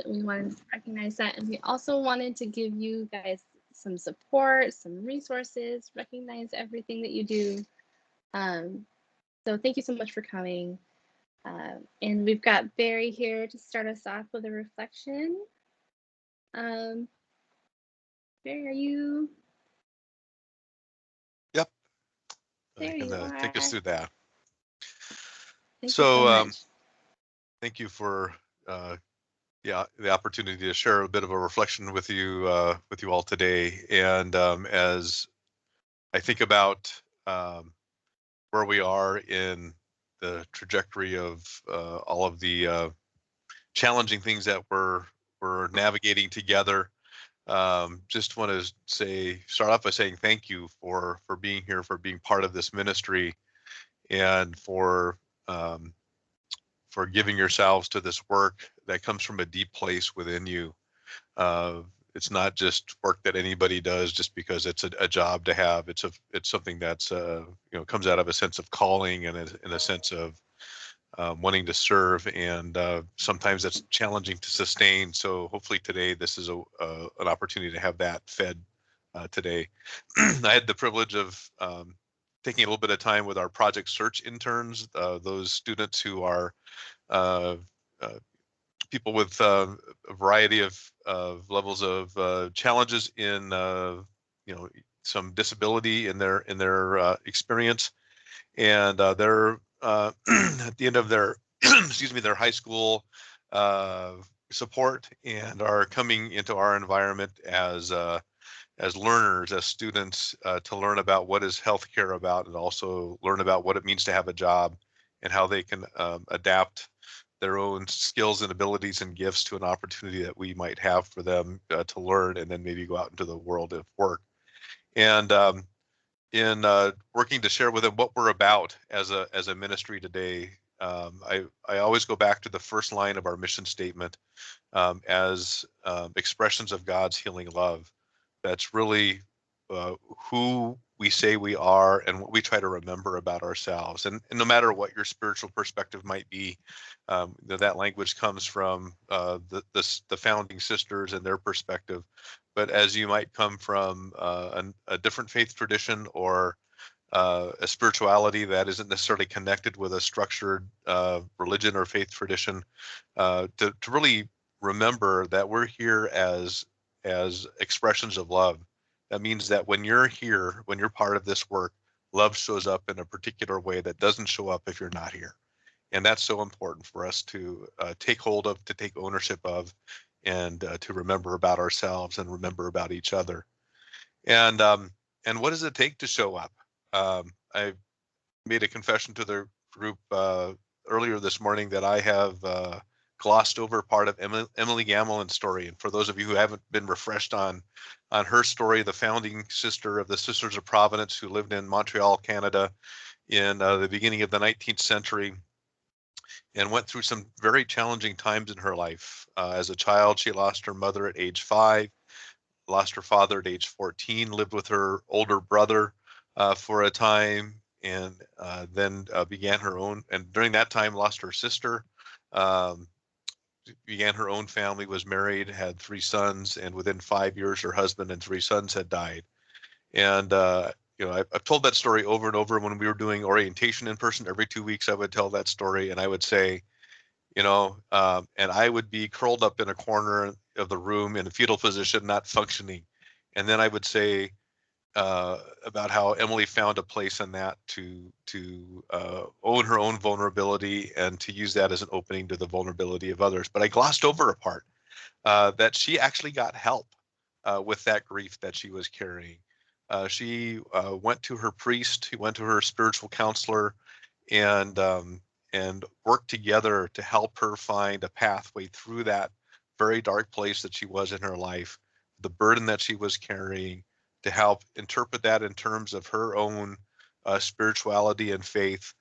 We wanted to recognize that, and we also wanted to give you guys some support, some resources, recognize everything that you do. So thank you so much for coming. And we've got Barry here to start us off with a reflection. Barry, are you? Yep, I There can you take us are. through that. Thank you so So much. thank you for yeah, the opportunity to share a bit of a reflection with you all today. And as I think about where we are in the trajectory of all of the challenging things that we're navigating together, just want to start off by saying thank you for being here, for being part of this ministry, and um, for giving yourselves to this work that comes from a deep place within you. Uh, it's not just work that anybody does just because it's a job to have. It's something that's comes out of a sense of calling and in a sense of wanting to serve, and sometimes that's challenging to sustain. So hopefully today this is an opportunity to have that fed today. I had the privilege of taking a little bit of time with our Project Search interns, those students who are uh, uh, people with a variety of levels of challenges in some disability in their experience, and they're at the end of their excuse me, their high school uh, support, and are coming into our environment as learners, as students, to learn about what is healthcare about, and also learn about what it means to have a job and how they can adapt their own skills and abilities and gifts to an opportunity that we might have for them to learn, and then maybe go out into the world of work. And in working to share with them what we're about as a ministry today, I always go back to the first line of our mission statement as expressions of God's healing love. That's really who we say we are and what we try to remember about ourselves. And no matter what your spiritual perspective might be, that language comes from the founding sisters and their perspective. But as you might come from a different faith tradition, or a spirituality that isn't necessarily connected with a structured religion or faith tradition, to really remember that we're here as expressions of love. That means that when you're here, when you're part of this work, love shows up in a particular way that doesn't show up if you're not here. And that's so important for us to take hold of, to take ownership of, and to remember about ourselves and remember about each other. And what does it take to show up? I made a confession to the group earlier this morning that I have glossed over part of Emily Gamelin's story. And for those of you who haven't been refreshed on her story, the founding sister of the Sisters of Providence, who lived in Montreal, Canada, in the beginning of the 19th century, and went through some very challenging times in her life. As a child, she lost her mother at age 5, lost her father at age 14, lived with her older brother for a time, and then began her own, and during that time lost her sister, um, began her own family, was married, had 3 sons, and within 5 years her husband and 3 sons had died. And I've told that story over and over. When we were doing orientation in person, every 2 weeks I would tell that story, and I would say, and I would be curled up in a corner of the room in a fetal position, not functioning. And then I would say about how Emily found a place in that to own her own vulnerability and to use that as an opening to the vulnerability of others. But I glossed over a part that she actually got help with that grief that she was carrying. She went to her priest, he went to her spiritual counselor, and worked together to help her find a pathway through that very dark place that she was in her life, the burden that she was carrying, to help interpret that in terms of her own spirituality and faith.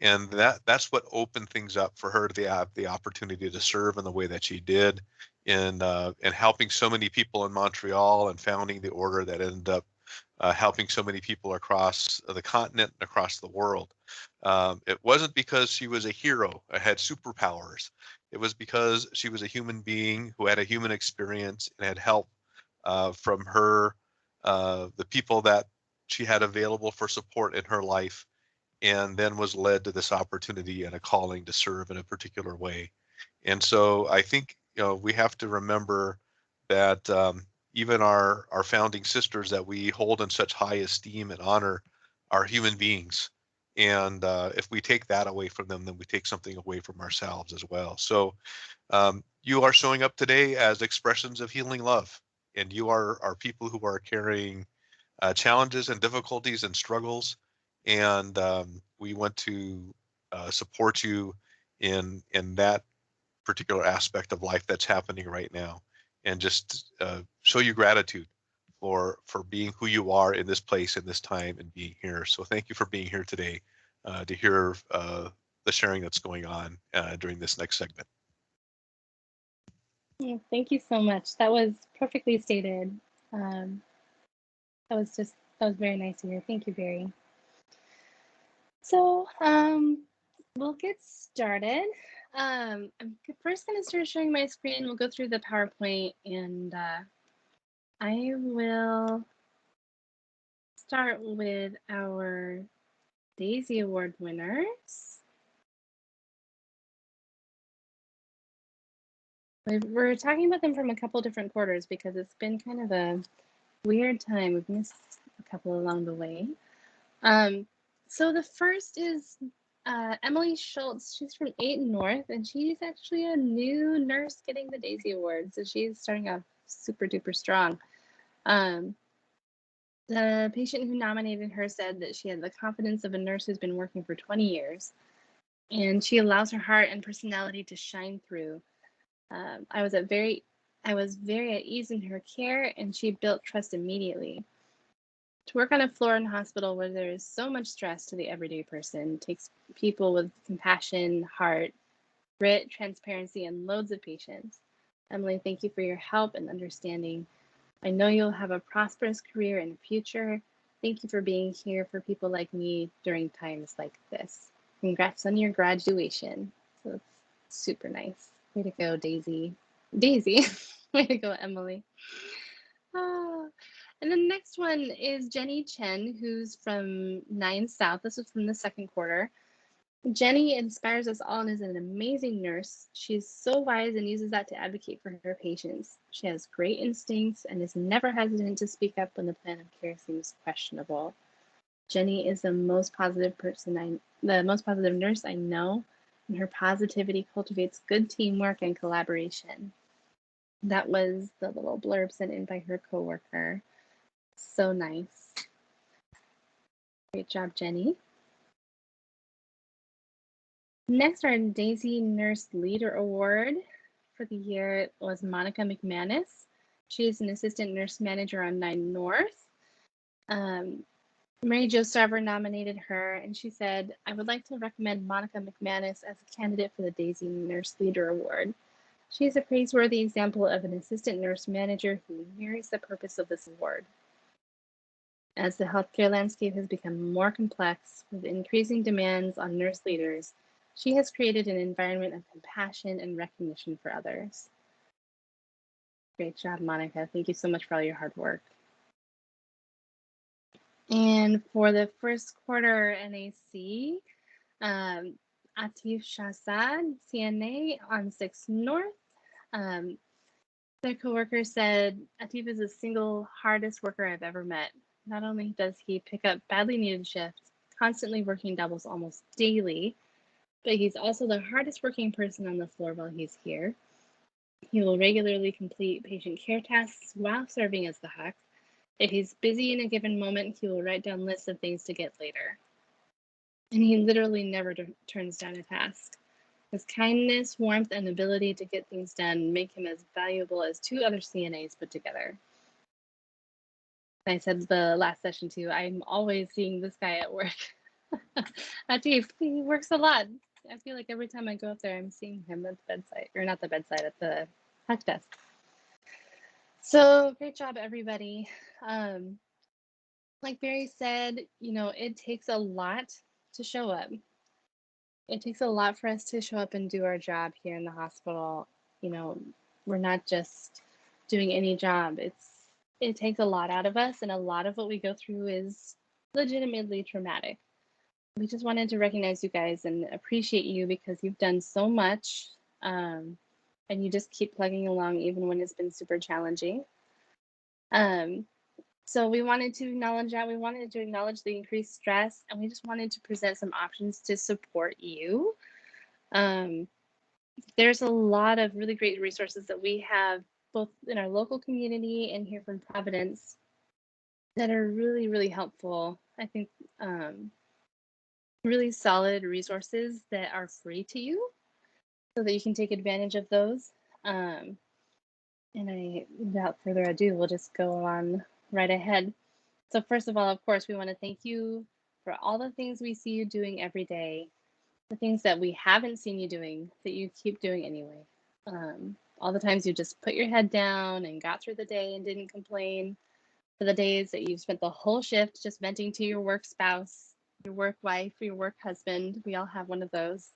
And that's what opened things up for her to have the opportunity to serve in the way that she did, in helping so many people in Montreal, and founding the order that ended up helping so many people across the continent and across the world. It wasn't because she was a hero, had superpowers. It was because she was a human being who had a human experience and had help from the people that she had available for support in her life, and then was led to this opportunity and a calling to serve in a particular way. And so I think, we have to remember that even our founding sisters that we hold in such high esteem and honor are human beings. And if we take that away from them, then we take something away from ourselves as well. So you are showing up today as expressions of healing love, and you are people who are carrying challenges and difficulties and struggles, and we want to support you in that particular aspect of life that's happening right now, and just show you gratitude for being who you are in this place, in this time, and being here. So thank you for being here today to hear the sharing that's going on during this next segment. Yeah, thank you so much. That was perfectly stated. Um, that was very nice to hear. Thank you, Barry. So we'll get started. I'm first going to start sharing my screen. We'll go through the PowerPoint, and I will start with our Daisy Award winners. We're talking about them from a couple different quarters because it's been kind of a weird time. We've missed a couple along the way. So the first is Emily Schultz. She's from 8 North, and she's actually a new nurse getting the Daisy Award. So she's starting off super duper strong. The patient who nominated her said that she had the confidence of a nurse who's been working for 20 years, and she allows her heart and personality to shine through. I was very at ease in her care, and she built trust immediately. To work on a floor in a hospital where there is so much stress to the everyday person takes people with compassion, heart, grit, transparency, and loads of patience. Emily, thank you for your help and understanding. I know you'll have a prosperous career in the future. Thank you for being here for people like me during times like this. Congrats on your graduation. So it's super nice. Way to go, Daisy. Daisy. Way to go, Emily. Oh. And the next one is Jenny Chen, who's from 9 South. This is from the second quarter. Jenny inspires us all and is an amazing nurse. She's so wise and uses that to advocate for her patients. She has great instincts and is never hesitant to speak up when the plan of care seems questionable. Jenny is the most positive nurse I know, and her positivity cultivates good teamwork and collaboration. That was the little blurb sent in by her coworker. So nice. Great job, Jenny. Next, our Daisy Nurse Leader Award for the year was Monica McManus. She is an assistant nurse manager on 9 North. Mary Jo Starver nominated her, and she said, I would like to recommend Monica McManus as a candidate for the Daisy Nurse Leader Award. She is a praiseworthy example of an assistant nurse manager who mirrors the purpose of this award. As the healthcare landscape has become more complex with increasing demands on nurse leaders, she has created an environment of compassion and recognition for others. Great job, Monica. Thank you so much for all your hard work. And for the first quarter NAC, Atif Shahzad, CNA on 6 North. Their coworker said, Atif is the single hardest worker I've ever met. Not only does he pick up badly needed shifts, constantly working doubles almost daily, but he's also the hardest working person on the floor while he's here. He will regularly complete patient care tasks while serving as the HUC. If he's busy in a given moment, he will write down lists of things to get later. And he literally never turns down a task. His kindness, warmth, and ability to get things done make him as valuable as 2 other CNAs put together. I said the last session too, I'm always seeing this guy at work. Atif, he works a lot. I feel like every time I go up there, I'm seeing him at the bedside, or not the bedside, at the HUC desk. So great job, everybody. Like Barry said, it takes a lot to show up. it takes a lot for us to show up and do our job here in the hospital. You know, we're not just doing any job. It takes a lot out of us, and a lot of what we go through is legitimately traumatic. We just wanted to recognize you guys and appreciate you because you've done so much, and you just keep plugging along even when it's been super challenging. Um, so we wanted to acknowledge that. We wanted to acknowledge the increased stress, and we just wanted to present some options to support you. Um, there's a lot of really great resources that we have both in our local community and here from Providence that are really, really helpful. I think really solid resources that are free to you so that you can take advantage of those. And without further ado, we'll just go on right ahead. So first of all, of course, we want to thank you for all the things we see you doing every day, the things that we haven't seen you doing that you keep doing anyway. All the times you just put your head down and got through the day and didn't complain, for the days that you've spent the whole shift just venting to your work spouse, your work wife, or your work husband. We all have one of those.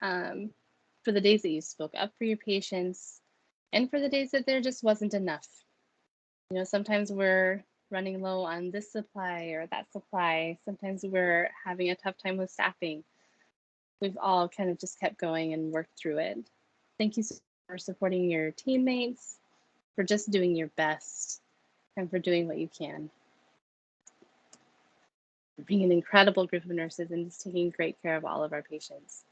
For the days that you spoke up for your patients, and for the days that there just wasn't enough. You know, sometimes we're running low on this supply or that supply. Sometimes we're having a tough time with staffing. We've all kind of just kept going and worked through it. Thank you for supporting your teammates, for just doing your best, and for doing what you can. For being an incredible group of nurses and just taking great care of all of our patients.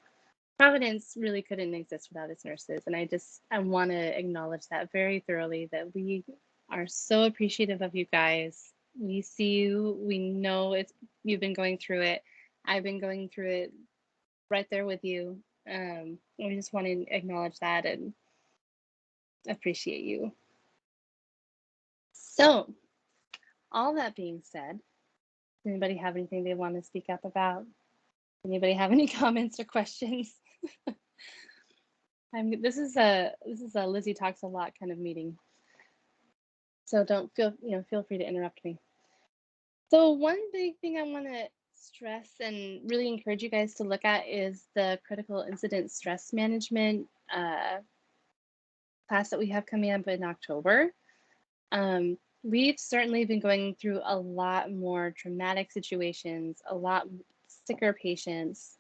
Providence really couldn't exist without its nurses, and I want to acknowledge that very thoroughly, that we are so appreciative of you guys. We see you, we know you've been going through it. I've been going through it right there with you. We just want to acknowledge that and appreciate you. So, all that being said, does anybody have anything they want to speak up about? Anybody have any comments or questions? This is a Lizzie talks a lot kind of meeting, so don't feel free to interrupt me. So one big thing I want to stress and really encourage you guys to look at is the critical incident stress management class that we have coming up in October. We've certainly been going through a lot more traumatic situations, a lot sicker patients,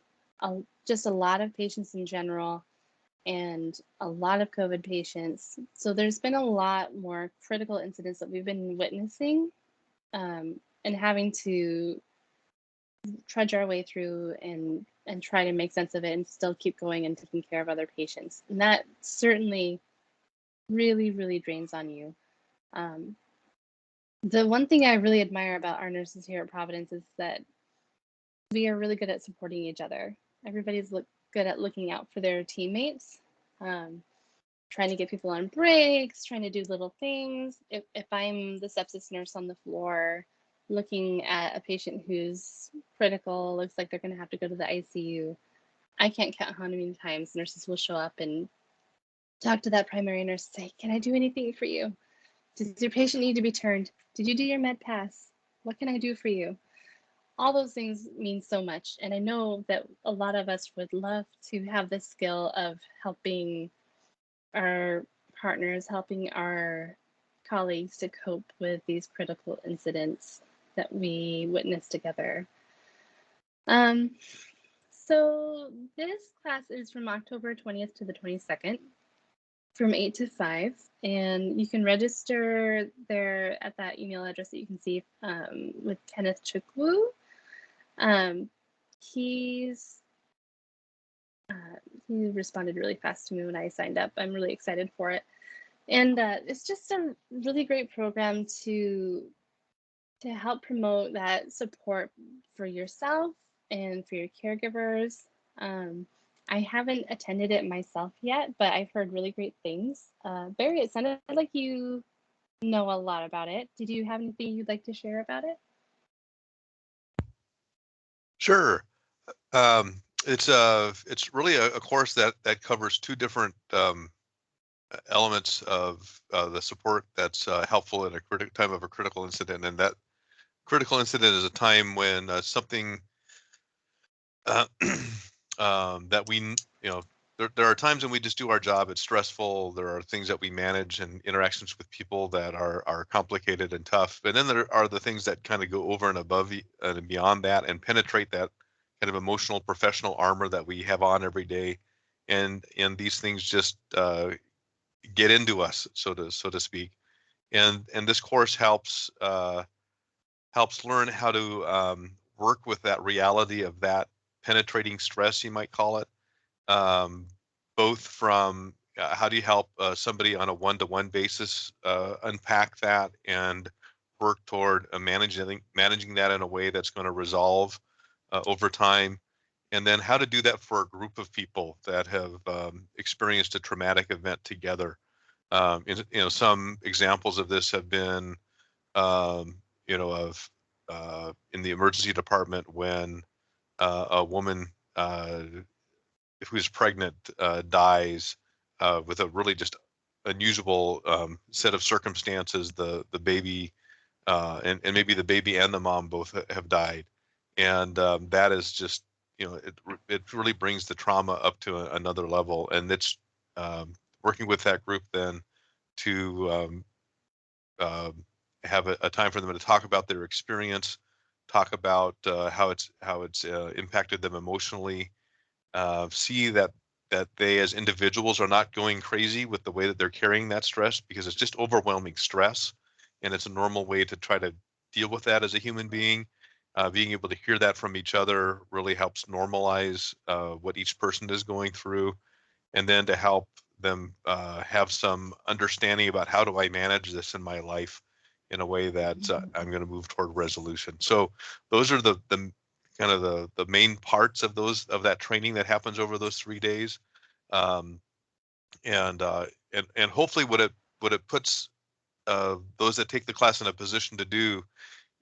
just a lot of patients in general, and a lot of COVID patients. So there's been a lot more critical incidents that we've been witnessing, and having to trudge our way through and try to make sense of it and still keep going and taking care of other patients. And that certainly really, really drains on you. The one thing I really admire about our nurses here at Providence is that we are really good at supporting each other. Everybody's good at looking out for their teammates, trying to get people on breaks, trying to do little things. If I'm the sepsis nurse on the floor looking at a patient who's critical, looks like they're going to have to go to the ICU, I can't count how many times nurses will show up and talk to that primary nurse and say, "Can I do anything for you? Does your patient need to be turned? Did you do your med pass? What can I do for you?" All those things mean so much. And I know that a lot of us would love to have the skill of helping our partners, helping our colleagues to cope with these critical incidents that we witness together. So this class is from October 20th to the 22nd, from 8 to 5, and you can register there at that email address that you can see with Kenneth Chukwu. He responded really fast to me when I signed up. I'm really excited for it. And it's just a really great program to help promote that support for yourself and for your caregivers. I haven't attended it myself yet, but I've heard really great things. Barry, it sounded like you know a lot about it. Did you have anything you'd like to share about it? Sure. It's really a course that covers two different elements of the support that's helpful in a time of a critical incident, and that critical incident is a time when something that we, there are times when we just do our job. It's stressful. There are things that we manage and interactions with people that are complicated and tough. But then there are the things that kind of go over and above and beyond that and penetrate that kind of emotional professional armor that we have on every day. And these things just get into us, so to speak. And this course helps learn how to work with that reality of that penetrating stress, you might call it, both from how do you help somebody on a one-to-one basis unpack that and work toward managing that in a way that's going to resolve over time, and then how to do that for a group of people that have experienced a traumatic event together. Some examples of this have been, of in the emergency department when a woman who's pregnant dies with a really just unusual set of circumstances. The baby and maybe the baby and the mom both have died, and that is just, it really brings the trauma up to another level. And it's working with that group then to have a time for them to talk about their experience, talk about how it's impacted them emotionally, see that they as individuals are not going crazy with the way that they're carrying that stress, because it's just overwhelming stress, and it's a normal way to try to deal with that as a human being. Being able to hear that from each other really helps normalize what each person is going through, and then to help them have some understanding about how do I manage this in my life in a way that I'm going to move toward resolution. So those are the kind of the main parts of that training that happens over those 3 days. Um, and hopefully what it puts those that take the class in a position to do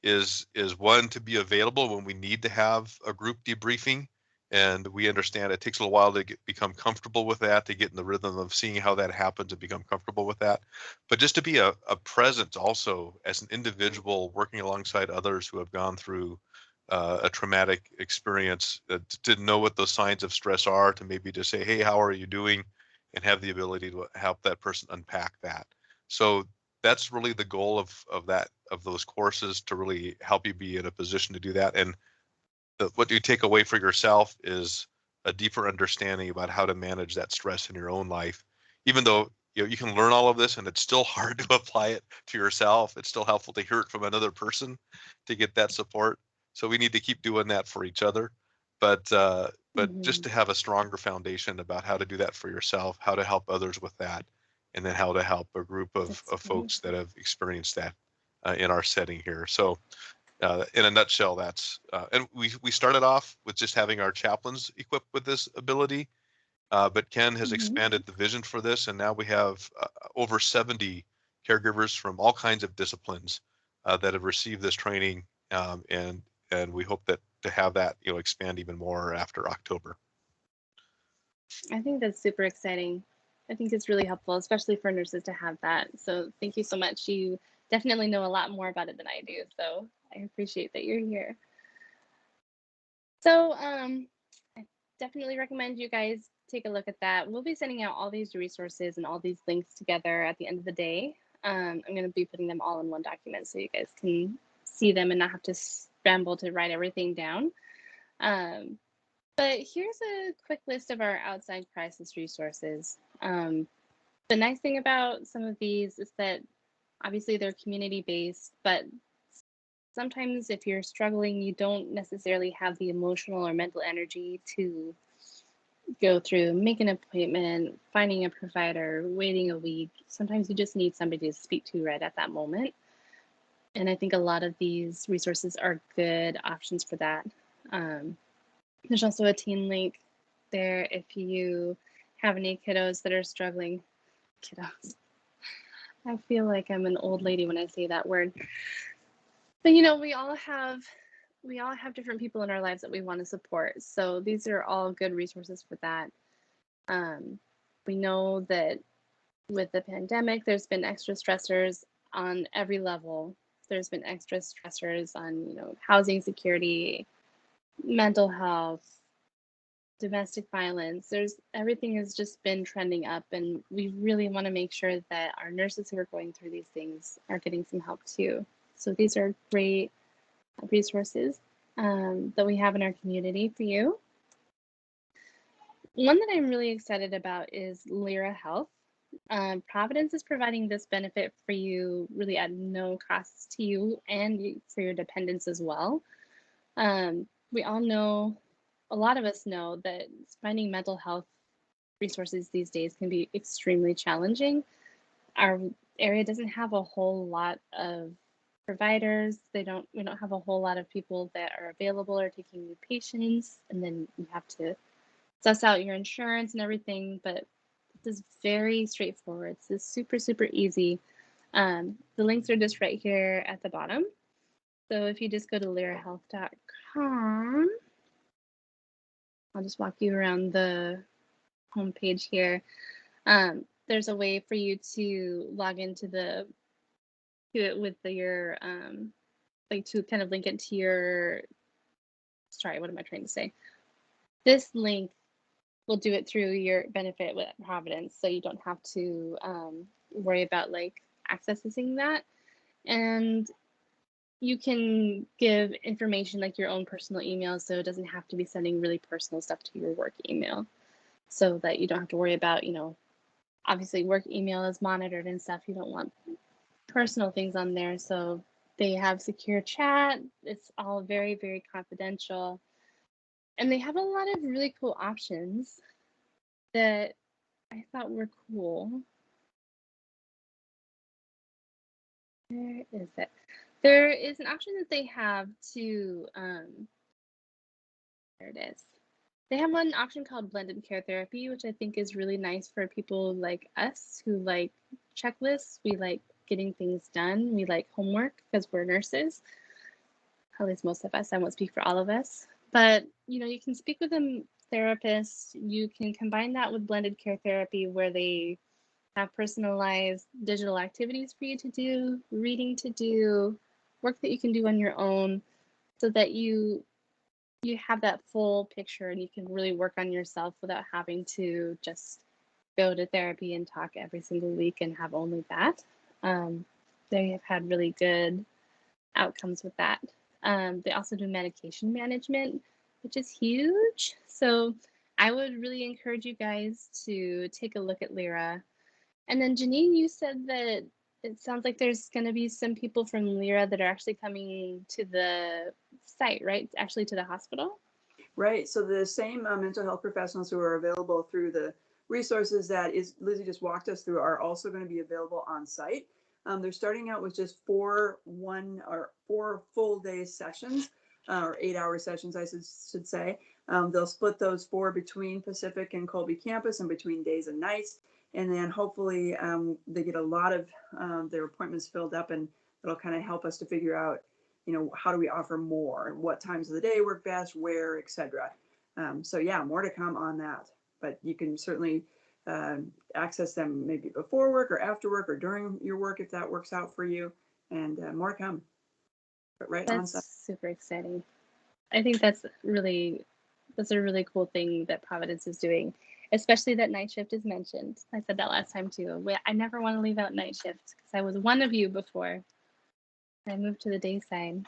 is one, to be available when we need to have a group debriefing. And we understand it takes a little while to become comfortable with that, to get in the rhythm of seeing how that happens and become comfortable with that. But just to be a presence also as an individual working alongside others who have gone through a traumatic experience, to know what those signs of stress are, to maybe to say, hey, how are you doing? And have the ability to help that person unpack that. So that's really the goal of those courses, to really help you be in a position to do that. And what you take away for yourself is a deeper understanding about how to manage that stress in your own life. Even though you can learn all of this and it's still hard to apply it to yourself, it's still helpful to hear it from another person to get that support. So we need to keep doing that for each other. But just Mhm. to have a stronger foundation about how to do that for yourself, how to help others with that, and then how to help a group That's of great. folks that have experienced that in our setting here. So in a nutshell, that's and we started off with just having our chaplains equipped with this ability, but Ken has Mhm. expanded the vision for this, and now we have over 70 caregivers from all kinds of disciplines that have received this training, and we hope that to have that expand even more after October. I think that's super exciting. I think it's really helpful, especially for nurses to have that. So thank you so much. You definitely know a lot more about it than I do. So I appreciate that you're here. So I definitely recommend you guys take a look at that. We'll be sending out all these resources and all these links together at the end of the day. I'm going to be putting them all in one document so you guys can see them and not have to scramble to write everything down. Um, but here's a quick list of our outside crisis resources. The nice thing about some of these is that obviously they're community based, but sometimes if you're struggling, you don't necessarily have the emotional or mental energy to go through, make an appointment, finding a provider, waiting a week. Sometimes you just need somebody to speak to right at that moment. And I think a lot of these resources are good options for that. Um, there's also a teen link there if you have any kiddos that are struggling. Kiddos. I feel like I'm an old lady when I say that word. But we all have different people in our lives that we want to support. So these are all good resources for that. Um, we know that with the pandemic, there's been extra stressors on every level. There's been extra stressors on, housing security, mental health, domestic violence. Everything has just been trending up, and we really want to make sure that our nurses who are going through these things are getting some help too. So these are great resources that we have in our community for you. One that I'm really excited about is Lyra Health. Providence is providing this benefit for you really at no cost to you and for your dependents as well. We all know, a lot of us know that finding mental health resources these days can be extremely challenging. Our area doesn't have a whole lot of providers. We don't have a whole lot of people that are available or taking new patients, and then you have to suss out your insurance and everything. But this is very straightforward. This is super, super easy. The links are just right here at the bottom. So if you just go to lyrahealth.com, I'll just walk you around the homepage here. There's a way for you to log into it with your like to kind of link it to your, sorry, what am I trying to say? This link will do it through your benefit with Providence, so you don't have to worry about like accessing that. And you can give information like your own personal email, so it doesn't have to be sending really personal stuff to your work email, so that you don't have to worry about, obviously work email is monitored and stuff. You don't want personal things on there. So they have secure chat. It's all very, very confidential. And they have a lot of really cool options that I thought were cool. Where is it? There is an option that they have to, there it is. They have one option called blended care therapy, which I think is really nice for people like us who like checklists. We like getting things done. We like homework because we're nurses. At least most of us. I won't speak for all of us. But, you can speak with a therapist. You can combine that with blended care therapy where they have personalized digital activities for you to do, reading to do, work that you can do on your own, so that you have that full picture and you can really work on yourself without having to just go to therapy and talk every single week and have only that. They have had really good outcomes with that. They also do medication management, which is huge. So I would really encourage you guys to take a look at Lyra. And then Janine, you said that it sounds like there's going to be some people from Lyra that are actually coming to the site, right? Actually to the hospital? Right. So the same mental health professionals who are available through the resources that Lizzie just walked us through are also going to be available on site. They're starting out with just 4 full day sessions, or 8-hour sessions, I should say. They'll split those 4 between Pacific and Colby campus and between days and nights. And then hopefully they get a lot of their appointments filled up, and it'll kind of help us to figure out, how do we offer more? What times of the day work best, where, etc. So yeah, more to come on that. But you can certainly access them maybe before work or after work or during your work if that works out for you. And more to come. But That's super exciting. I think that's a really cool thing that Providence is doing, especially that night shift is mentioned. I said that last time too. I never want to leave out night shift because I was one of you before I moved to the day side.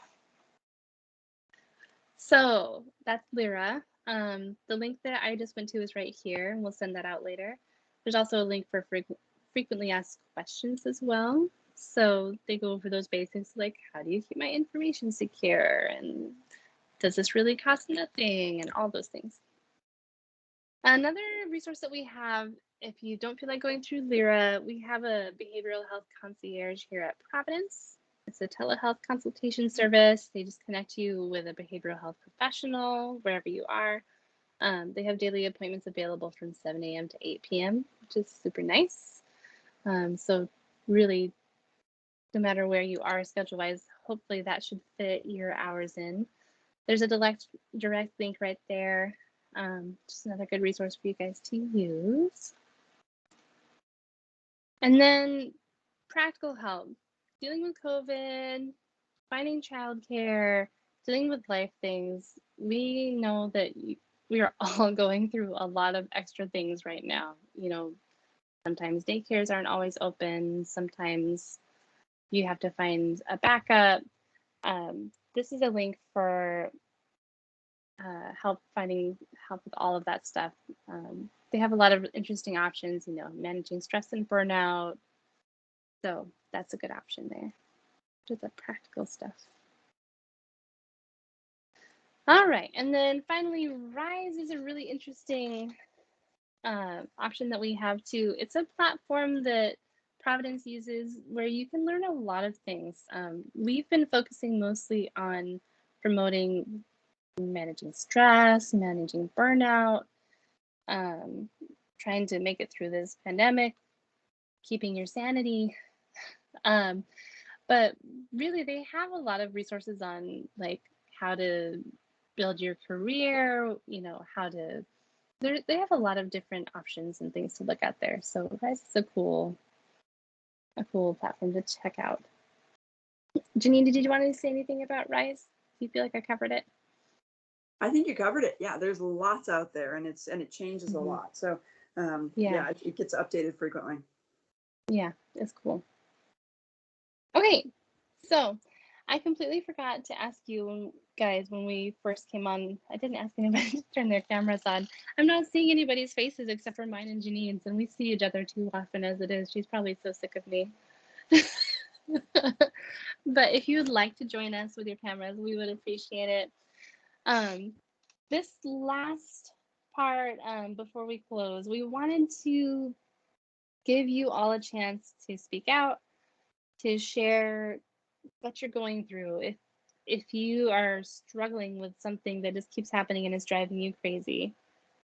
So that's Lyra. The link that I just went to is right here. We'll send that out later. There's also a link for frequently asked questions as well. So they go over those basics like, how do you keep my information secure? And does this really cost nothing? And all those things. Another resource that we have, if you don't feel like going through Lyra, we have a behavioral health concierge here at Providence. It's a telehealth consultation service. They just connect you with a behavioral health professional wherever you are. They have daily appointments available from 7 a.m. to 8 p.m., which is super nice. So really, no matter where you are schedule-wise, hopefully that should fit your hours in. There's a direct link right there. Just another good resource for you guys to use. And then practical help, dealing with COVID, finding childcare, dealing with life things. We know that we are all going through a lot of extra things right now. You know, sometimes daycares aren't always open. Sometimes you have to find a backup. This is a link for finding help with all of that stuff. They have a lot of interesting options, you know, managing stress and burnout. So that's a good option there. Just the practical stuff. All right, and then finally, Rise is a really interesting option that we have too. It's a platform that Providence uses where you can learn a lot of things. We've been focusing mostly on promoting managing stress, managing burnout, trying to make it through this pandemic, keeping your sanity. But really, they have a lot of resources on like how to build your career, you know, how to. They have a lot of different options and things to look at there. So Rise is a cool platform to check out. Janine, did you want to say anything about Rise? Do you feel like I covered it? I think you covered it. Yeah, there's lots out there, and it changes a lot. So yeah, it gets updated frequently. Yeah, it's cool. Okay, so I completely forgot to ask you guys when we first came on. I didn't ask anybody to turn their cameras on. I'm not seeing anybody's faces except for mine and Janine's, and we see each other too often as it is. She's probably so sick of me. But if you would like to join us with your cameras, we would appreciate it. This last part, before we close, we wanted to give you all a chance to speak out, to share what you're going through. If you are struggling with something that just keeps happening and is driving you crazy,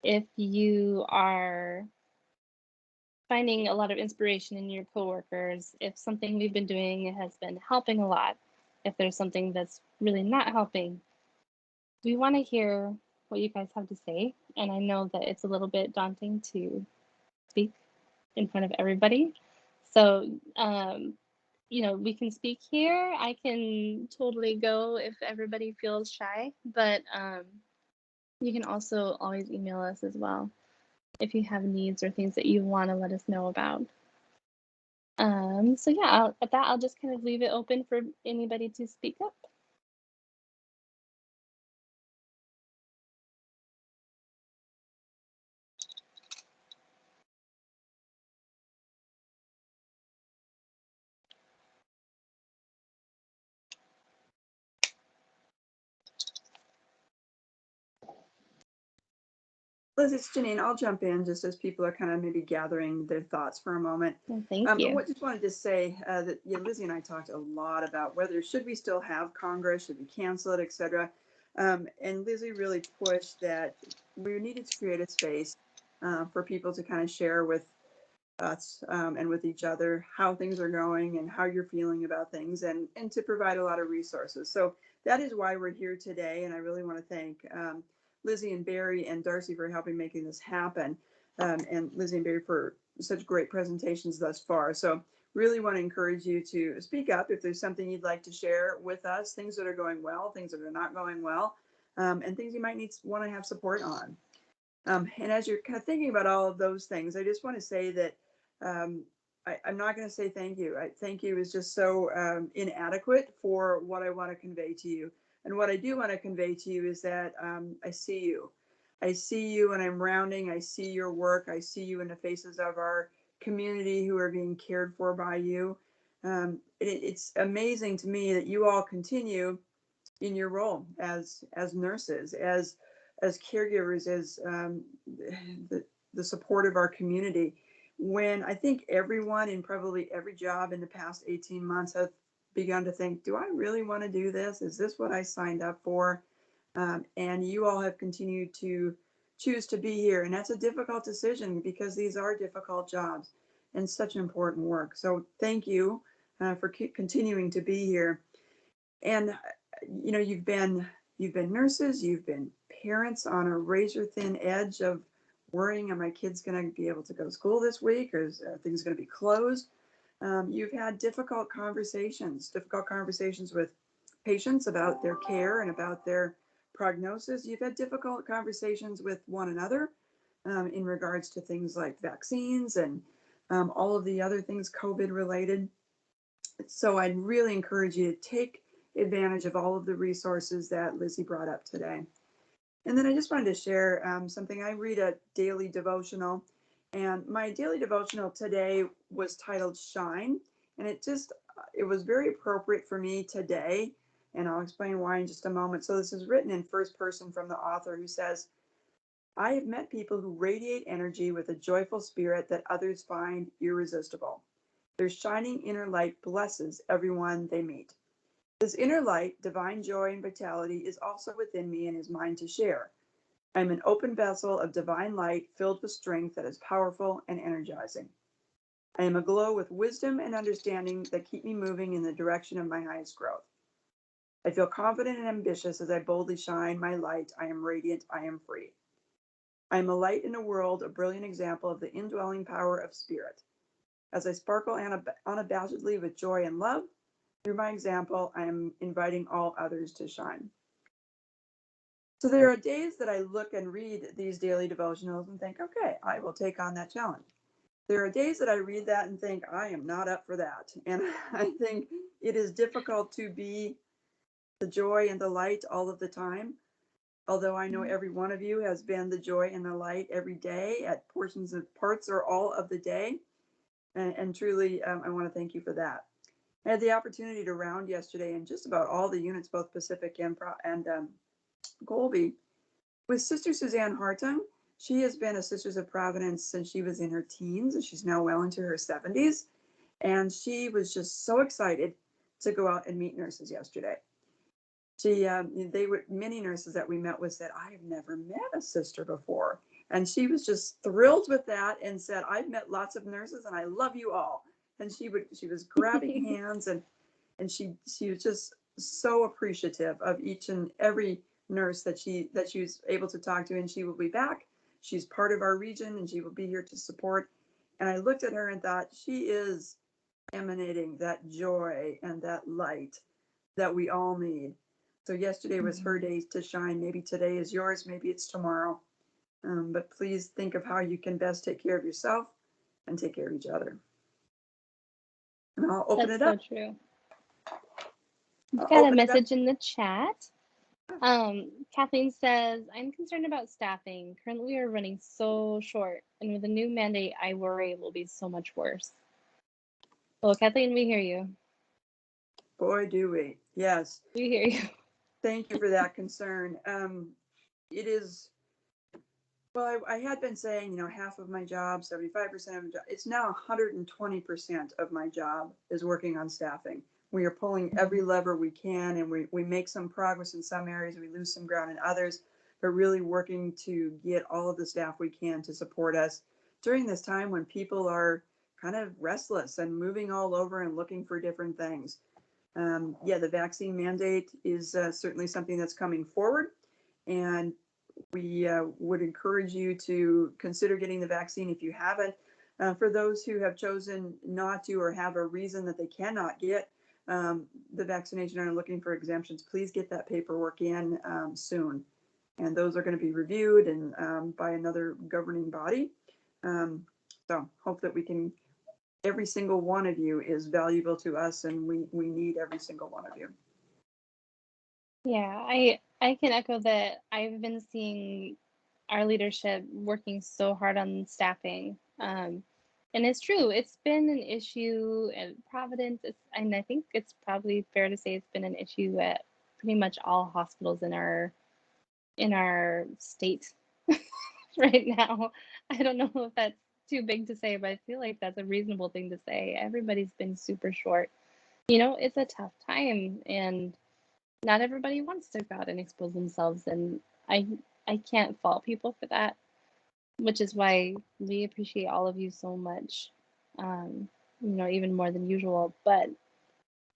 if you are finding a lot of inspiration in your coworkers, if something we've been doing has been helping a lot, if there's something that's really not helping, we want to hear what you guys have to say. And I know that it's a little bit daunting to speak in front of everybody. So, you know, we can speak here. I can totally go if everybody feels shy, but you can also always email us as well if you have needs or things that you want to let us know about. So yeah, at that, I'll just kind of leave it open for anybody to speak up. Liz, it's Janine. I'll jump in just as people are kind of maybe gathering their thoughts for a moment. Well, thank you. I just wanted to say that Lizzie and I talked a lot about whether should we still have Congress, should we cancel it, etc. And Lizzie really pushed that we needed to create a space for people to kind of share with us and with each other how things are going and how you're feeling about things, and to provide a lot of resources. So that is why we're here today, and I really want to thank Lizzie and Barry and Darcy for helping making this happen, and Lizzie and Barry for such great presentations thus far. So really want to encourage you to speak up if there's something you'd like to share with us, things that are going well, things that are not going well, and things you might want to have support on. And as you're kind of thinking about all of those things, I just want to say that I'm not going to say thank you. Thank you is just so inadequate for what I want to convey to you. And what I do want to convey to you is that I see you. I see you and I'm rounding. I see your work. I see you in the faces of our community who are being cared for by you. It's amazing to me that you all continue in your role as nurses, as caregivers, as the support of our community. When I think everyone in probably every job in the past 18 months has begun to think, do I really want to do this? Is this what I signed up for? And you all have continued to choose to be here. And that's a difficult decision because these are difficult jobs and such important work. So thank you for continuing to be here. And you know, you've been nurses, you've been parents on a razor thin edge of worrying, are my kids going to be able to go to school this week, or is things going to be closed? You've had difficult conversations with patients about their care and about their prognosis. You've had difficult conversations with one another in regards to things like vaccines and all of the other things COVID related. So I'd really encourage you to take advantage of all of the resources that Lizzie brought up today. And then I just wanted to share something. I read a daily devotional, and my daily devotional today was titled Shine. And it was very appropriate for me today. And I'll explain why in just a moment. So this is written in first person from the author, who says, I have met people who radiate energy with a joyful spirit that others find irresistible. Their shining inner light blesses everyone they meet. This inner light, divine joy and vitality, is also within me and is mine to share. I am an open vessel of divine light filled with strength that is powerful and energizing. I am aglow with wisdom and understanding that keep me moving in the direction of my highest growth. I feel confident and ambitious as I boldly shine my light. I am radiant. I am free. I am a light in a world, a brilliant example of the indwelling power of spirit. As I sparkle unabashedly with joy and love, through my example, I am inviting all others to shine. So there are days that I look and read these daily devotionals and think, okay, I will take on that challenge. There are days that I read that and think, I am not up for that. And I think it is difficult to be the joy and the light all of the time. Although I know every one of you has been the joy and the light every day at parts or all of the day. And truly, I want to thank you for that. I had the opportunity to round yesterday in just about all the units, both Pacific and Colby, with Sister Suzanne Hartung. She has been a Sisters of Providence since she was in her teens, and she's now well into her 70s. And she was just so excited to go out and meet nurses yesterday. Many nurses that we met with said, I have never met a sister before. And she was just thrilled with that and said, I've met lots of nurses and I love you all. And she was grabbing hands and she was just so appreciative of each and every nurse that she was able to talk to. And she will be back. She's part of our region and she will be here to support. And I looked at her and thought, she is emanating that joy and that light that we all need. So yesterday was her day to shine. Maybe today is yours. Maybe it's tomorrow. But please think of how you can best take care of yourself and take care of each other. And I'll open it up. That's so true. We've got a message in the chat. Kathleen says, I'm concerned about staffing. Currently, we are running so short. And with a new mandate, I worry it will be so much worse. Well, Kathleen, we hear you. Boy, do we. Yes. We hear you. Thank you for that concern. It is, well, I had been saying, half of my job, 75% of my job. It's now 120% of my job is working on staffing. We are pulling every lever we can, and we make some progress in some areas. We lose some ground in others, but really working to get all of the staff we can to support us during this time when people are kind of restless and moving all over and looking for different things. The vaccine mandate is certainly something that's coming forward, and we would encourage you to consider getting the vaccine if you haven't. For those who have chosen not to or have a reason that they cannot get the vaccination and are looking for exemptions, please get that paperwork in soon. And those are going to be reviewed and by another governing body. So hope that every single one of you is valuable to us, and we need every single one of you. Yeah, I can echo that. I've been seeing our leadership working so hard on staffing. And it's true, it's been an issue at Providence, and I think it's probably fair to say it's been an issue at pretty much all hospitals in our state right now. I don't know if that's too big to say, but I feel like that's a reasonable thing to say. Everybody's been super short. It's a tough time, and not everybody wants to go out and expose themselves, and I can't fault people for that, which is why we appreciate all of you so much, even more than usual. But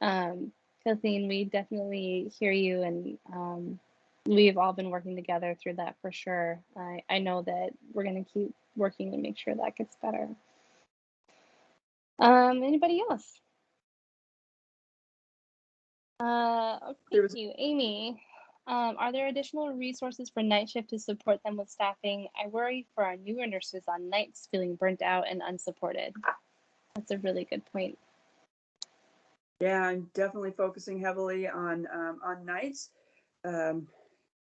Kathleen, we definitely hear you, and we've all been working together through that for sure. I know that we're going to keep working to make sure that gets better. Anybody else? Thank you, Amy. Are there additional resources for night shift to support them with staffing? I worry for our newer nurses on nights feeling burnt out and unsupported. That's a really good point. Yeah, I'm definitely focusing heavily on nights,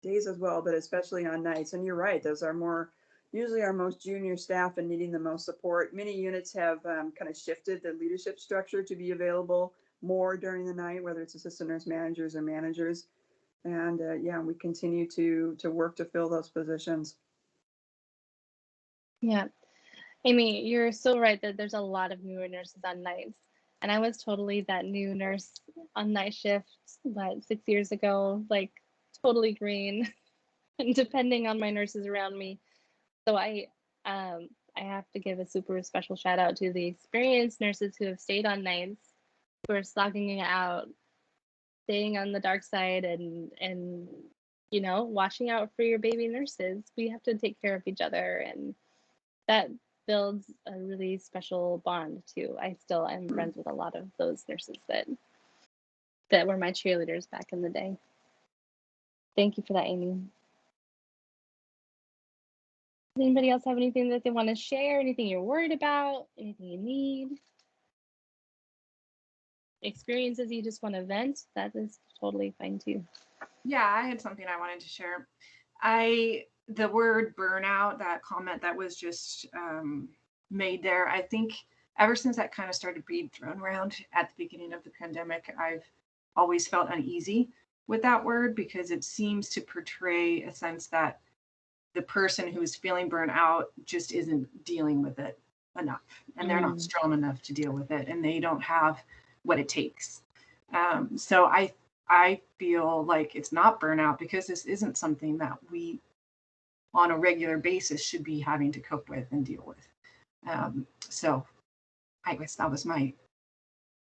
days as well, but especially on nights. And you're right; those are usually our most junior staff and needing the most support. Many units have kind of shifted the leadership structure to be available more during the night, whether it's assistant nurse managers or managers. And yeah, we continue to work to fill those positions. Yeah. Amy, you're so right that there's a lot of newer nurses on nights. And I was totally that new nurse on night shift, what, 6 years ago, like totally green and depending on my nurses around me. So I have to give a super special shout out to the experienced nurses who have stayed on nights, who are slogging it out, staying on the dark side and watching out for your baby nurses. We have to take care of each other, and that builds a really special bond too. I still am friends with a lot of those nurses that were my cheerleaders back in the day. Thank you for that, Amy. Does anybody else have anything that they want to share? Anything you're worried about? Anything you need? Experiences you just want to vent? That is totally fine too. Yeah, I had something I wanted to share. The word burnout, that comment that was just made there, I think ever since that kind of started being thrown around at the beginning of the pandemic, I've always felt uneasy with that word because it seems to portray a sense that the person who is feeling burnt out just isn't dealing with it enough, and they're not strong enough to deal with it, and they don't have what it takes. So I feel like it's not burnout because this isn't something that we on a regular basis should be having to cope with and deal with. So I guess that was my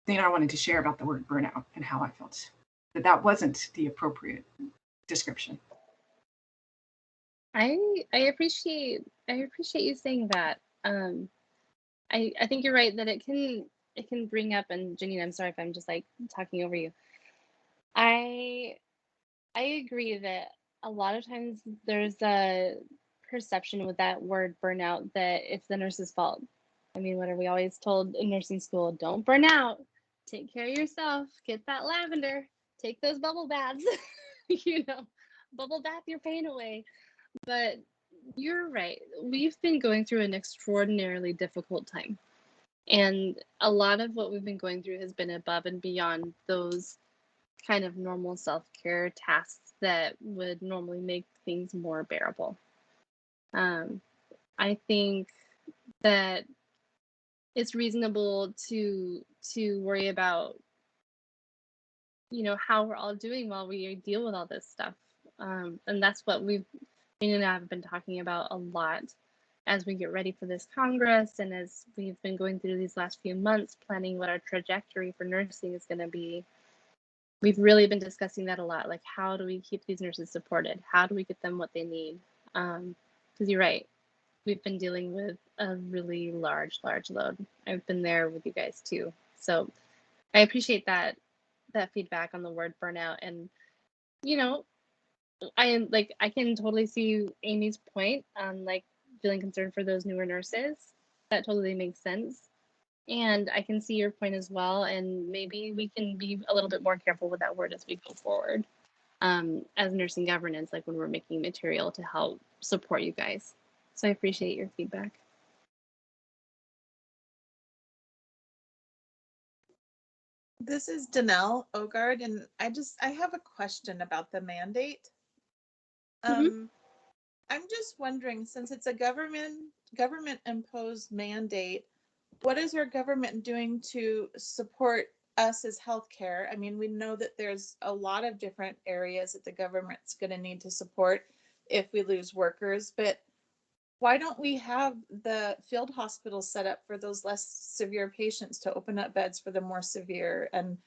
thing I wanted to share about the word burnout and how I felt that wasn't the appropriate description. I appreciate you saying that. I think you're right that it can bring up, and Janine, I'm sorry if I'm just like talking over you. I agree that a lot of times there's a perception with that word burnout that it's the nurse's fault. I mean, what are we always told in nursing school? Don't burn out. Take care of yourself. Get that lavender. Take those bubble baths. Bubble bath your pain away. But you're right. We've been going through an extraordinarily difficult time. And a lot of what we've been going through has been above and beyond those kind of normal self-care tasks that would normally make things more bearable. I think that it's reasonable to worry about how we're all doing while we deal with all this stuff, and that's what Amy and I have been talking about a lot as we get ready for this Congress, and as we've been going through these last few months planning what our trajectory for nursing is going to be. We've really been discussing that a lot, like how do we keep these nurses supported? How do we get them what they need? Because you're right, we've been dealing with a really large load. I've been there with you guys too. So I appreciate that feedback on the word burnout. And I can totally see Amy's point on like feeling concerned for those newer nurses. That totally makes sense. And I can see your point as well. And maybe we can be a little bit more careful with that word as we go forward, as nursing governance, like when we're making material to help support you guys. So I appreciate your feedback. This is Danelle Ogard, and I have a question about the mandate. I'm just wondering, since it's a government imposed mandate, what is our government doing to support us as healthcare? I mean, we know that there's a lot of different areas that the government's going to need to support if we lose workers, but why don't we have the field hospitals set up for those less severe patients to open up beds for the more severe? And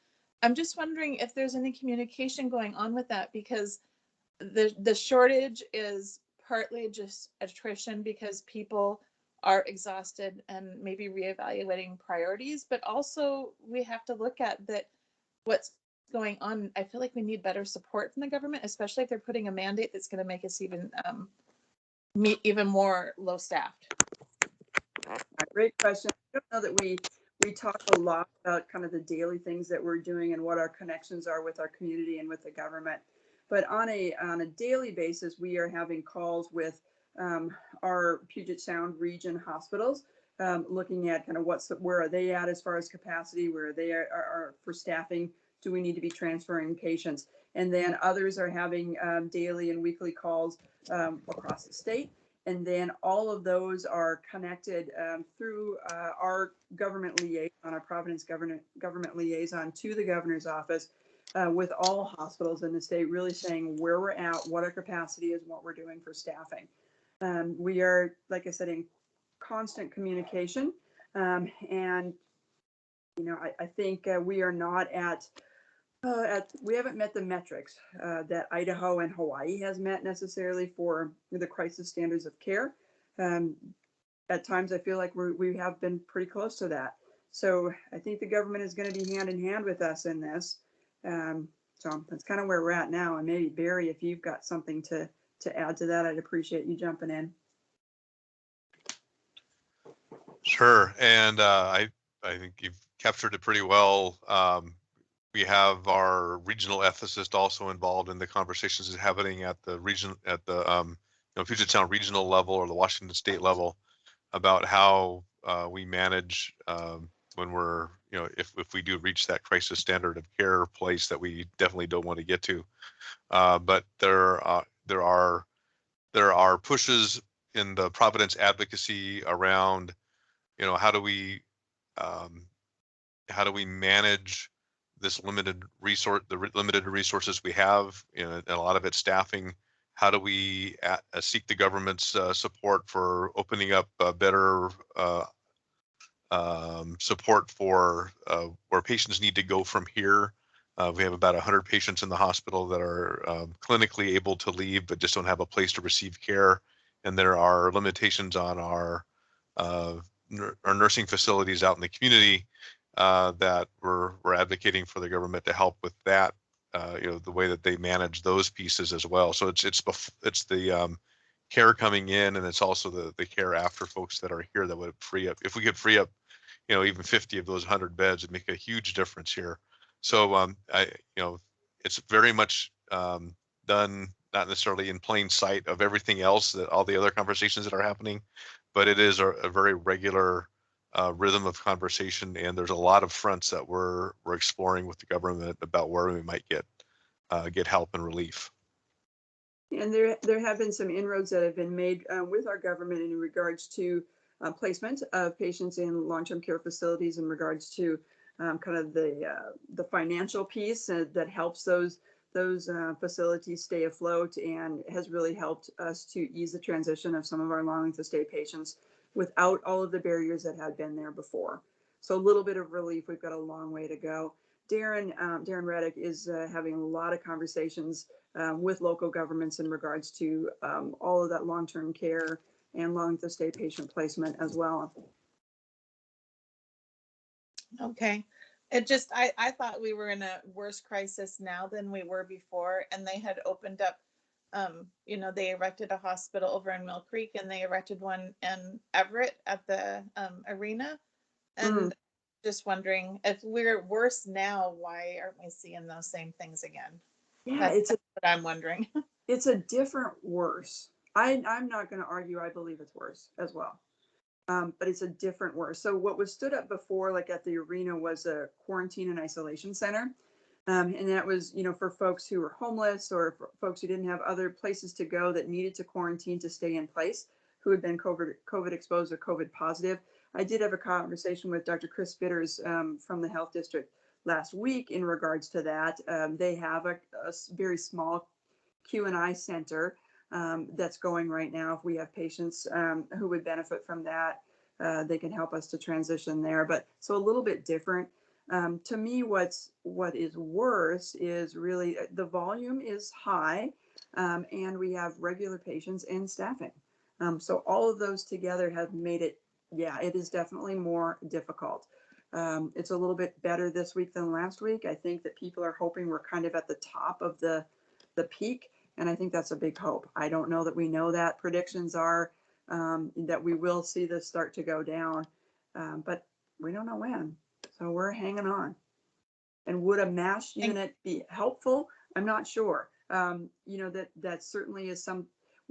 I'm just wondering if there's any communication going on with that, because the shortage is partly just attrition because people are exhausted and maybe reevaluating priorities, but also we have to look at that what's going on, I feel like we need better support from the government, especially if they're putting a mandate that's going to make us even more low staffed. Great question. I don't know that we talk a lot about kind of the daily things that we're doing and what our connections are with our community and with the government. But on a daily basis, we are having calls with our Puget Sound region hospitals, looking at kind of where are they at as far as capacity, where they are for staffing. Do we need to be transferring patients? And then others are having daily and weekly calls across the state. And then all of those are connected through our government liaison, our Providence government liaison to the governor's office with all hospitals in the state, really saying where we're at, what our capacity is, what we're doing for staffing. We are, like I said, in constant communication. And, you know, I think we are not we haven't met the metrics that Idaho and Hawaii has met necessarily for the crisis standards of care. At times, I feel like we have been pretty close to that. So I think the government is going to be hand in hand with us in this. So that's kind of where we're at now. And maybe Barry, if you've got something to add to that, I'd appreciate you jumping in. Sure, and I think you've captured it pretty well. We have our regional ethicist also involved in the conversations that's happening at the Puget Sound regional level or the Washington state level about how we manage when we're, if we do reach that crisis standard of care place that we definitely don't want to get to. But there are pushes in the Providence advocacy around, how do we manage this limited resources we have, and a lot of it staffing. How do we seek the government's support for opening up better support for where patients need to go from here? We have about 100 patients in the hospital that are clinically able to leave, but just don't have a place to receive care. And there are limitations on our nursing facilities out in the community that we're advocating for the government to help with that, the way that they manage those pieces as well. So it's the care coming in, and it's also the care after folks that are here that would free up. If we could free up, even 50 of those 100 beds, it'd make a huge difference here. So it's very much done, not necessarily in plain sight of everything else, that all the other conversations that are happening, but it is a very regular rhythm of conversation, and there's a lot of fronts that we're exploring with the government about where we might get help and relief. And there have been some inroads that have been made with our government in regards to placement of patients in long-term care facilities, in regards to kind of the financial piece that helps those facilities stay afloat, and has really helped us to ease the transition of some of our long length of stay patients without all of the barriers that had been there before. So a little bit of relief. We've got a long way to go. Darren Reddick is having a lot of conversations with local governments in regards to all of that long-term care and long length of stay patient placement as well. Okay. I thought we were in a worse crisis now than we were before, and they had opened up, they erected a hospital over in Mill Creek, and they erected one in Everett at the arena. And just wondering, if we're worse now, why aren't we seeing those same things again? Yeah, that's what I'm wondering. It's a different worse. I'm not going to argue. I believe it's worse as well. But it's a different worse. So what was stood up before, like at the arena, was a quarantine and isolation center. And that was, for folks who were homeless, or for folks who didn't have other places to go that needed to quarantine to stay in place, who had been COVID exposed or COVID positive. I did have a conversation with Dr. Chris Bitters from the Health District last week in regards to that. They have a very small Q&I center that's going right now. If we have patients who would benefit from that, they can help us to transition there. But so a little bit different. To me, what is worse is really the volume is high, and we have regular patients and staffing. So all of those together have made it, it is definitely more difficult. It's a little bit better this week than last week. I think that people are hoping we're kind of at the top of the peak, and I think that's a big hope. I don't know that we know that. Predictions are that we will see this start to go down, but we don't know when. So we're hanging on. And would a MASH unit be helpful? I'm not sure. You know, that certainly is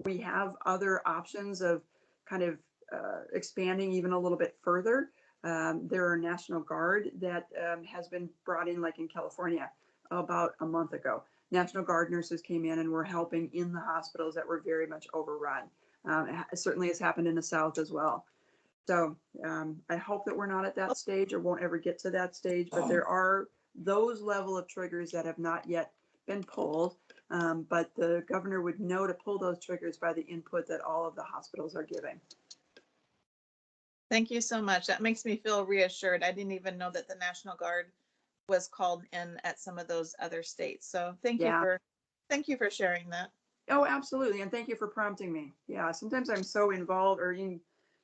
we have other options of kind of expanding even a little bit further. There are National Guard that has been brought in, like in California, about a month ago. National Guard nurses came in and were helping in the hospitals that were very much overrun. It certainly has happened in the South as well. So I hope that we're not at that stage or won't ever get to that stage, but there are those level of triggers that have not yet been pulled. But the governor would know to pull those triggers by the input that all of the hospitals are giving. Thank you so much. That makes me feel reassured. I didn't even know that the National Guard was called in at some of those other states. So thank you for sharing that. Oh, absolutely. And thank you for prompting me. Yeah, sometimes I'm so involved or in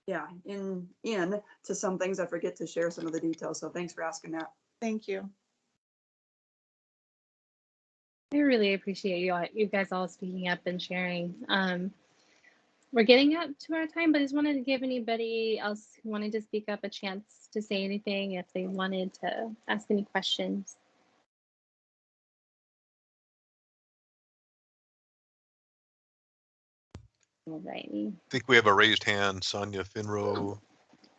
to some things I forget to share some of the details. So thanks for asking that. Thank you. I really appreciate you guys all speaking up and sharing. We're getting up to our time, but I just wanted to give anybody else who wanted to speak up a chance to say anything if they wanted to ask any questions. All righty. I think we have a raised hand, Sonia Finro.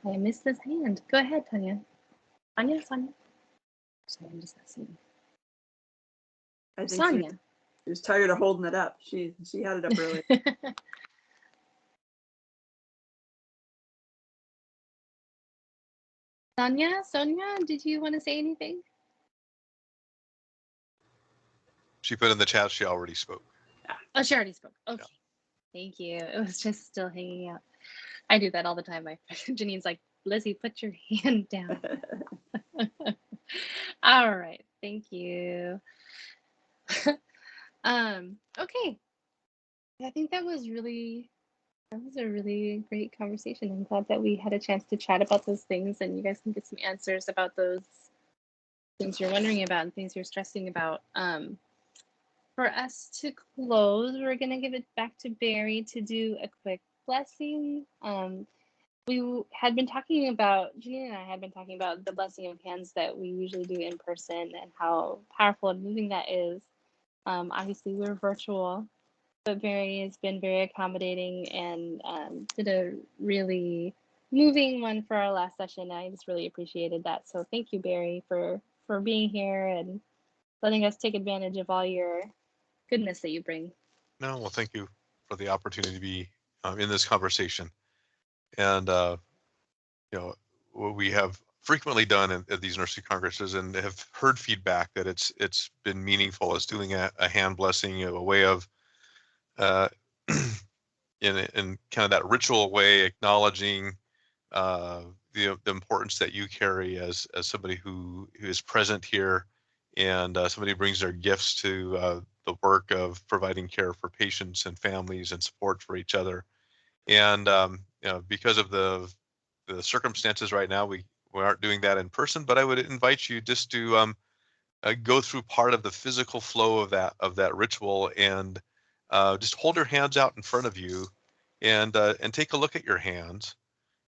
I missed this hand. Go ahead, Tanya. Sonia. Sorry, I'm just messing. I think Sonia. she was tired of holding it up. She had it up earlier. Sonia, did you want to say anything? She put in the chat she already spoke. Oh, she already spoke. Okay. Yeah. Thank you. It was just still hanging out. I do that all the time. Janine's like, Lizzie, put your hand down. All right. Thank you. Okay. I think that was a really great conversation. I'm glad that we had a chance to chat about those things and you guys can get some answers about those things you're wondering about and things you're stressing about. For us to close, we're going to give it back to Barry to do a quick blessing. We had been talking about, Janine and I had been talking about the blessing of hands that we usually do in person and how powerful and moving that is. Obviously, we're virtual, but Barry has been very accommodating and did a really moving one for our last session. I just really appreciated that. So thank you, Barry, for being here and letting us take advantage of all your goodness that you bring. No, well, thank you for the opportunity to be in this conversation. And, you know, what we have frequently done at these nursing congresses and have heard feedback that it's been meaningful is doing a hand blessing, a way of, in kind of that ritual way, acknowledging the importance that you carry as somebody who is present here and somebody who brings their gifts to the work of providing care for patients and families and support for each other. And you know, because of the circumstances right now, we aren't doing that in person, but I would invite you just to go through part of the physical flow of that ritual and just hold your hands out in front of you and take a look at your hands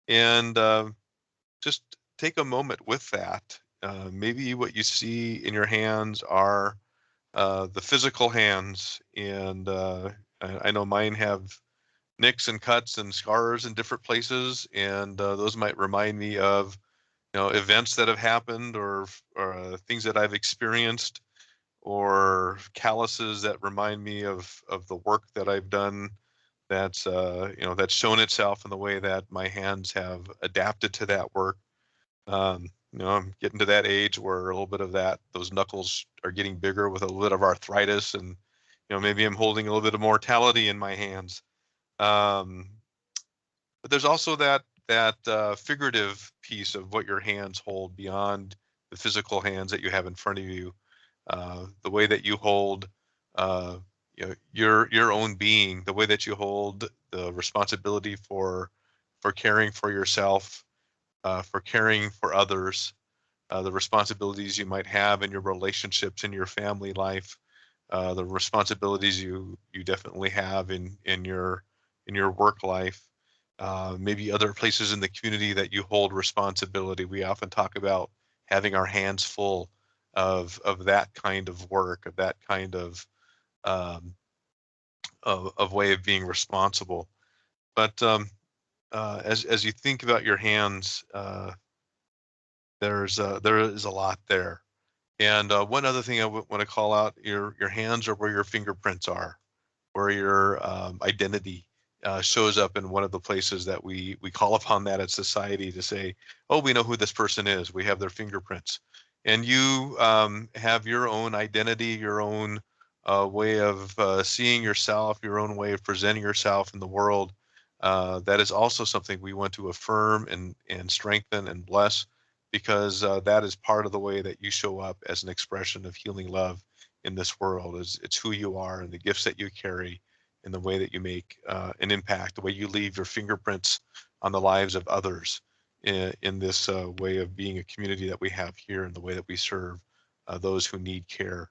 and just take a moment with that. Maybe what you see in your hands are the physical hands, and I know mine have nicks and cuts and scars in different places, and those might remind me of events that have happened or things that I've experienced, or calluses that remind me of the work that I've done that's that's shown itself in the way that my hands have adapted to that work. I'm getting to that age where a little bit of those knuckles are getting bigger with a little bit of arthritis, and maybe I'm holding a little bit of mortality in my hands. But there's also that figurative piece of what your hands hold beyond the physical hands that you have in front of you. The way that you hold your own being, the way that you hold the responsibility for caring for yourself, for caring for others, the responsibilities you might have in your relationships, in your family life, the responsibilities you definitely have in your work life, maybe other places in the community that you hold responsibility. We often talk about having our hands full of that kind of work, of that kind um, of way of being responsible. But as you think about your hands, there is a lot there. And one other thing I want to call out: your hands are where your fingerprints are, where your identity shows up in one of the places that we call upon that as society to say, oh, we know who this person is. We have their fingerprints. And you have your own identity, your own way of seeing yourself, your own way of presenting yourself in the world. That is also something we want to affirm and strengthen and bless, because that is part of the way that you show up as an expression of healing love in this world. Is it's who you are and the gifts that you carry and the way that you make an impact, the way you leave your fingerprints on the lives of others in this way of being a community that we have here, and the way that we serve those who need care.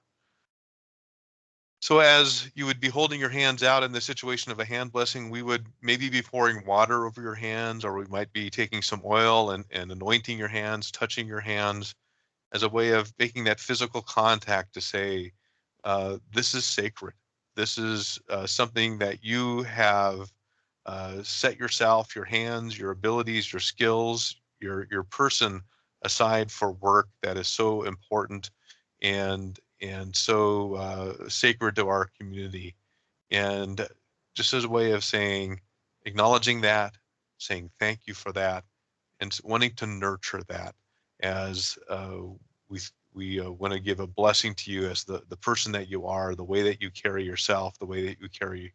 So as you would be holding your hands out in the situation of a hand blessing, we would maybe be pouring water over your hands, or we might be taking some oil and anointing your hands, touching your hands, as a way of making that physical contact to say, this is sacred. This is something that you have set yourself, your hands, your abilities, your skills, your person aside for work that is so important and so sacred to our community. And just as a way of saying, acknowledging that, saying thank you for that, and wanting to nurture that as we want to give a blessing to you as the person that you are, the way that you carry yourself, the way that you carry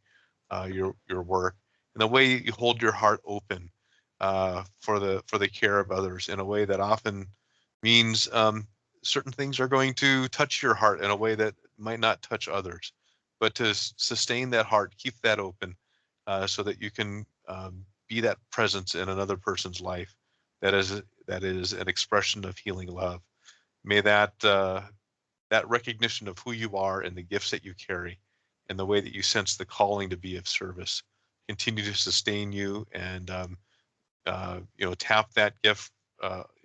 your work, and the way you hold your heart open for the care of others in a way that often means certain things are going to touch your heart in a way that might not touch others, but to sustain that heart, keep that open, so that you can be that presence in another person's life that is an expression of healing love. May that that recognition of who you are and the gifts that you carry and the way that you sense the calling to be of service continue to sustain you, and tap that gift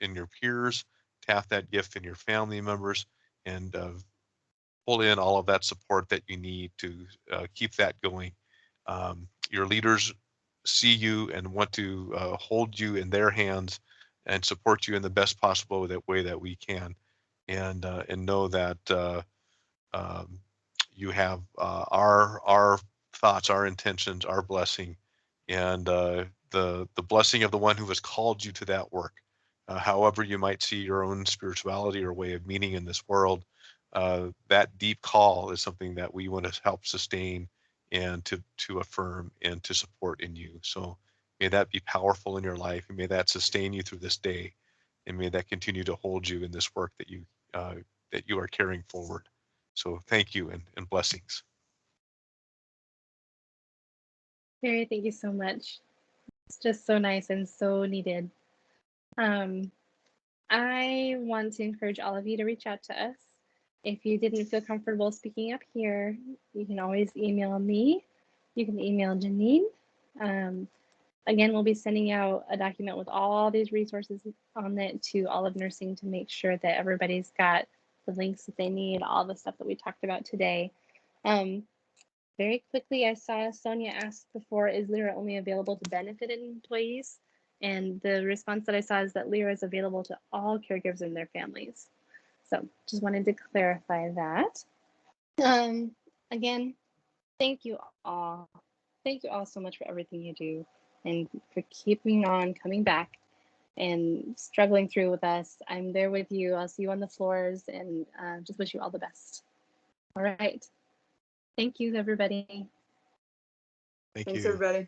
in your peers, tap that gift in your family members, and pull in all of that support that you need to keep that going. Your leaders see you and want to hold you in their hands and support you in the best possible way that we can, and know that you have our thoughts, our intentions, our blessing, and the blessing of the one who has called you to that work. However you might see your own spirituality or way of meaning in this world, that deep call is something that we want to help sustain and to affirm and to support in you. So may that be powerful in your life, and may that sustain you through this day, and may that continue to hold you in this work that you are carrying forward. So thank you and blessings. Mary, thank you so much. It's just so nice and so needed. I want to encourage all of you to reach out to us. If you didn't feel comfortable speaking up here, you can always email me. You can email Janine. Again, we'll be sending out a document with all these resources on it to all of nursing to make sure that everybody's got the links that they need, all the stuff that we talked about today. Very quickly, I saw Sonia ask before, is Lyra only available to benefited employees? And the response that I saw is that Lyra is available to all caregivers and their families. So just wanted to clarify that. Again, thank you all. Thank you all so much for everything you do and for keeping on coming back and struggling through with us. I'm there with you. I'll see you on the floors, and just wish you all the best. All right. Thank you, everybody. Thank Thanks, you. everybody.